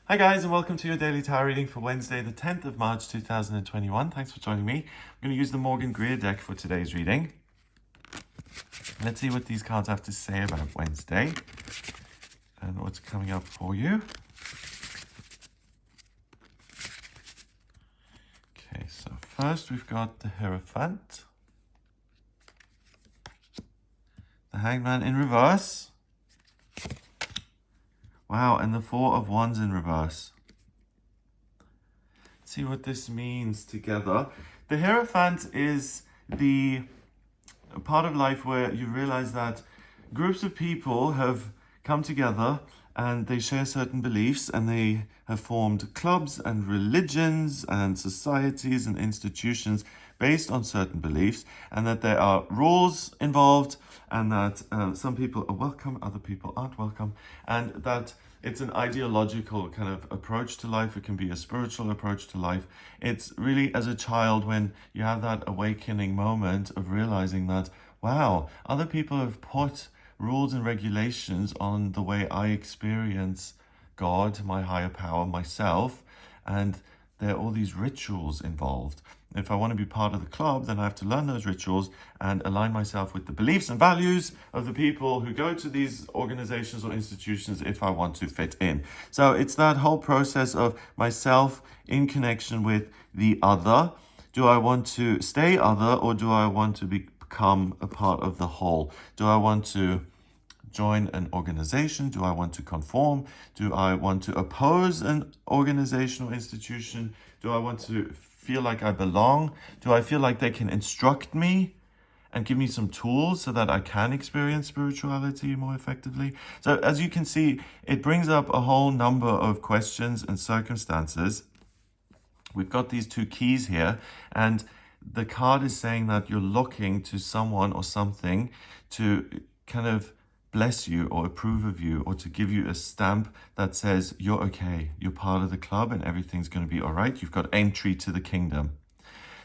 Hi guys, and welcome to your daily tarot reading for Wednesday the 10th of March 2021. Thanks for joining me. I'm going to use the Morgan Greer deck for today's reading. Let's see what these cards have to say about Wednesday and what's coming up for you. Okay, so first we've got the Hierophant, the Hangman in reverse. Wow, and the Four of Wands in reverse. Let's see what this means together. The Hierophant is the part of life where you realize that groups of people have come together and they share certain beliefs, and they have formed clubs and religions and societies and institutions based on certain beliefs, and that there are rules involved, and that some people are welcome, other people aren't welcome, and that it's an ideological kind of approach to life. It can be a spiritual approach to life. It's really, as a child, when you have that awakening moment of realizing that, wow, other people have put rules and regulations on the way I experience God, my higher power, myself, and there are all these rituals involved. If I want to be part of the club, then I have to learn those rituals and align myself with the beliefs and values of the people who go to these organizations or institutions if I want to fit in. So it's that whole process of myself in connection with the other. Do I want to stay other, or do I want to become a part of the whole? Do I want to join an organization? Do I want to conform? Do I want to oppose an organization or institution? Do I want to feel like I belong? Do I feel like they can instruct me and give me some tools so that I can experience spirituality more effectively? So as you can see, it brings up a whole number of questions and circumstances. We've got these two keys here, and the card is saying that you're looking to someone or something to kind of bless you or approve of you, or to give you a stamp that says you're okay, you're part of the club, and everything's going to be all right. You've got entry to the kingdom.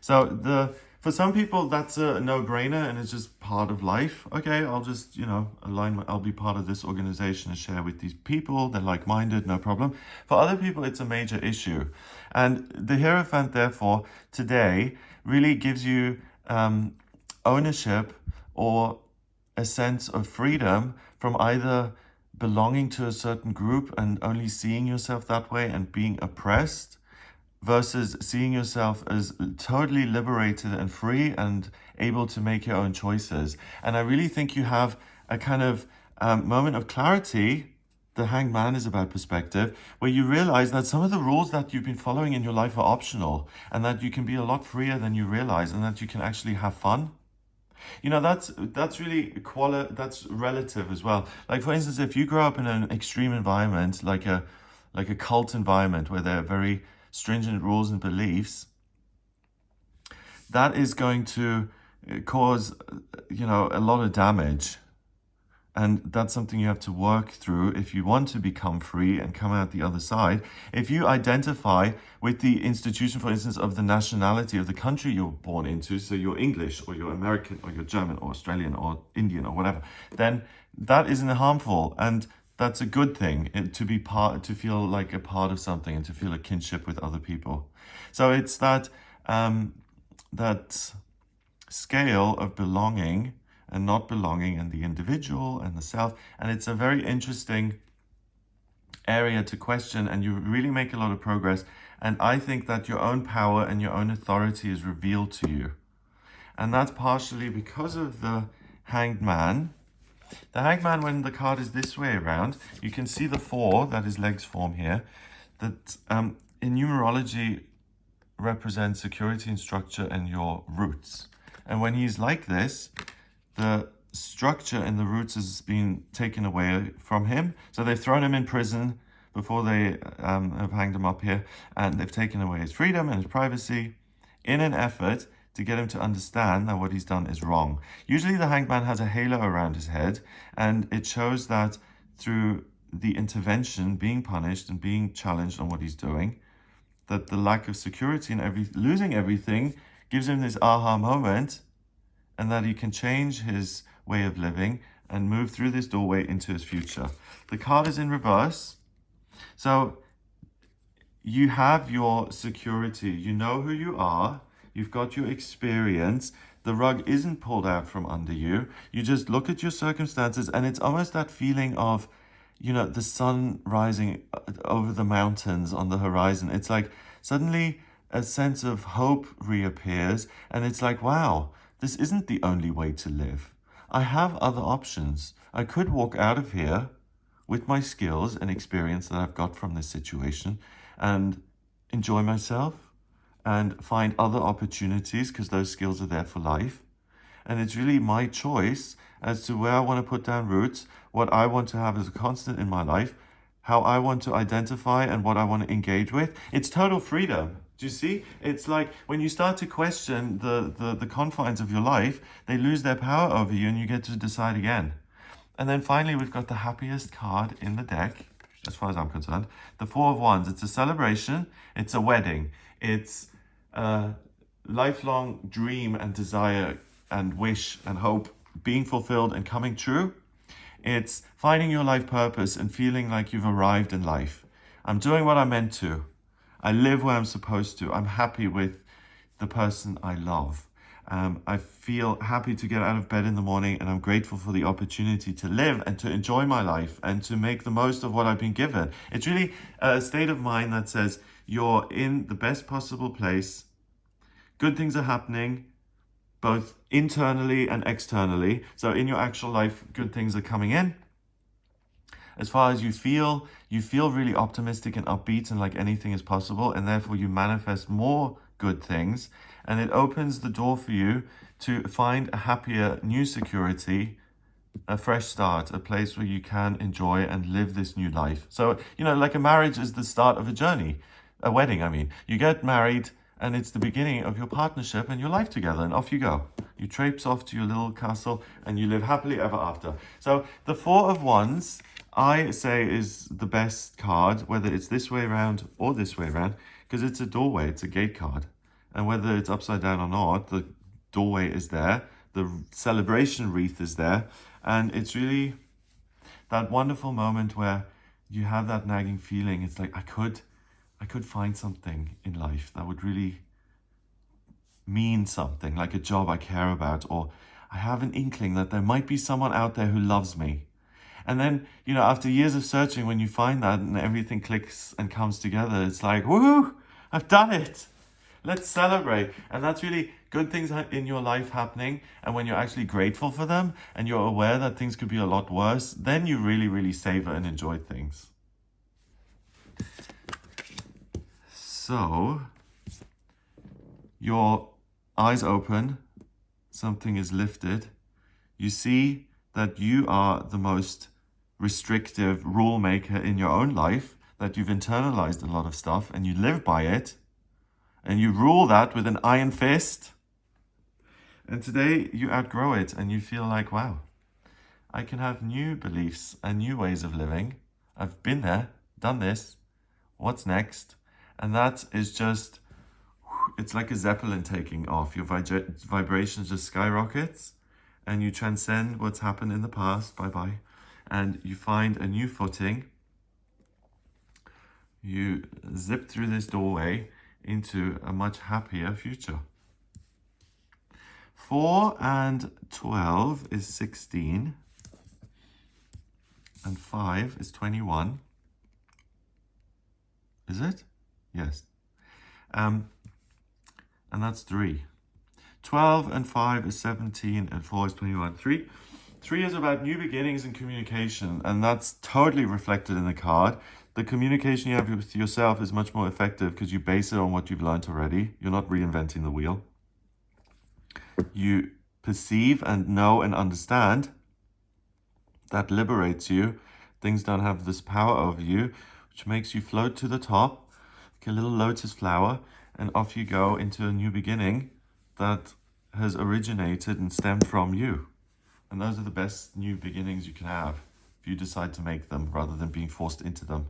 So for some people that's a no-brainer and it's just part of life. Okay, I'll just I'll be part of this organization and share with these people. They're like-minded, no problem. For other people, it's a major issue, and the Hierophant, therefore, today really gives you ownership or a sense of freedom from either belonging to a certain group and only seeing yourself that way and being oppressed, versus seeing yourself as totally liberated and free and able to make your own choices. And I really think you have a kind of moment of clarity. The Hanged Man is about perspective, where you realize that some of the rules that you've been following in your life are optional, and that you can be a lot freer than you realize, and that you can actually have fun. That's really that's relative as well. Like, for instance, if you grow up in an extreme environment, like a cult environment where there are very stringent rules and beliefs, that is going to cause a lot of damage. And that's something you have to work through if you want to become free and come out the other side. If you identify with the institution, for instance, of the nationality of the country you're born into, so you're English or you're American or you're German or Australian or Indian or whatever, then that isn't harmful, and that's a good thing, to feel like a part of something and to feel a kinship with other people. So it's that scale of belonging and not belonging, and the individual and the self. And it's a very interesting area to question, and you really make a lot of progress. And I think that your own power and your own authority is revealed to you. And that's partially because of the Hanged Man. The Hanged Man, when the card is this way around, you can see the four that his legs form here, that in numerology represents security and structure and your roots. And when he's like this, the structure and the roots has been taken away from him. So they've thrown him in prison before they have hanged him up here, and they've taken away his freedom and his privacy in an effort to get him to understand that what he's done is wrong. Usually the Hanged Man has a halo around his head, and it shows that through the intervention, being punished and being challenged on what he's doing, that the lack of security and losing everything gives him this aha moment, and that he can change his way of living and move through this doorway into his future. The card is in reverse. So you have your security. You know who you are. You've got your experience. The rug isn't pulled out from under you. You just look at your circumstances, and it's almost that feeling of, the sun rising over the mountains on the horizon. It's like suddenly a sense of hope reappears, and it's like, wow, this isn't the only way to live. I have other options. I could walk out of here with my skills and experience that I've got from this situation and enjoy myself and find other opportunities, because those skills are there for life. And it's really my choice as to where I want to put down roots, what I want to have as a constant in my life, how I want to identify and what I want to engage with. It's total freedom. Do you see? It's like when you start to question the confines of your life, they lose their power over you and you get to decide again. And then finally, we've got the happiest card in the deck, as far as I'm concerned. The Four of Wands. It's a celebration. It's a wedding. It's a lifelong dream and desire and wish and hope being fulfilled and coming true. It's finding your life purpose and feeling like you've arrived in life. I'm doing what I'm meant to. I live where I'm supposed to. I'm happy with the person I love. I feel happy to get out of bed in the morning, and I'm grateful for the opportunity to live and to enjoy my life and to make the most of what I've been given. It's really a state of mind that says you're in the best possible place. Good things are happening, both internally and externally. So in your actual life, good things are coming in. As far as you feel really optimistic and upbeat and like anything is possible, and therefore you manifest more good things, and it opens the door for you to find a happier new security, a fresh start, a place where you can enjoy and live this new life. So, like a marriage is the start of a journey, a wedding, I mean. You get married and it's the beginning of your partnership and your life together, and off you go. You traipse off to your little castle and you live happily ever after. So the Four of Wands, I say, is the best card, whether it's this way around or this way around, because it's a doorway, it's a gate card. And whether it's upside down or not, the doorway is there, the celebration wreath is there, and it's really that wonderful moment where you have that nagging feeling. It's like, I could find something in life that would really mean something, like a job I care about, or I have an inkling that there might be someone out there who loves me. And then, after years of searching, when you find that and everything clicks and comes together, it's like, woohoo, I've done it. Let's celebrate. And that's really good things in your life happening. And when you're actually grateful for them and you're aware that things could be a lot worse, then you really, really savor and enjoy things. So, your eyes open, something is lifted. You see that you are the most restrictive rule maker in your own life, that you've internalized a lot of stuff and you live by it. And you rule that with an iron fist. And today you outgrow it and you feel like, wow, I can have new beliefs and new ways of living. I've been there, done this. What's next? And that is just, it's like a Zeppelin taking off. Your vibrations just skyrockets and you transcend what's happened in the past. Bye-bye. And you find a new footing. You zip through this doorway into a much happier future. 4 and 12 is 16. And 5 is 21. Is it? Yes. And that's 3. 12 and 5 is 17 and 4 is 21. 3 is about new beginnings and communication, and that's totally reflected in the card. The communication you have with yourself is much more effective because you base it on what you've learned already. You're not reinventing the wheel. You perceive and know and understand. That liberates you. Things don't have this power over you, which makes you float to the top, like a little lotus flower, and off you go into a new beginning that has originated and stemmed from you. And those are the best new beginnings you can have if you decide to make them rather than being forced into them.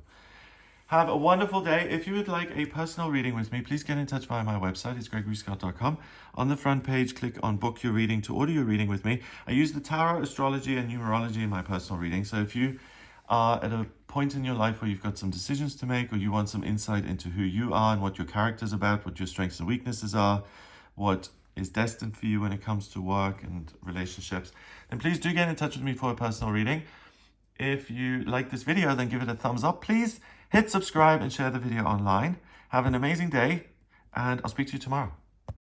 Have a wonderful day. If you would like a personal reading with me, please get in touch via my website. It's gregoryscott.com. On the front page, click on book your reading to order your reading with me. I use the tarot, astrology, and numerology in my personal reading. So if you are at a point in your life where you've got some decisions to make, or you want some insight into who you are and what your character's about, what your strengths and weaknesses are, what is destined for you when it comes to work and relationships, then please do get in touch with me for a personal reading. If you like this video, then give it a thumbs up. Please hit subscribe and share the video online. Have an amazing day, and I'll speak to you tomorrow.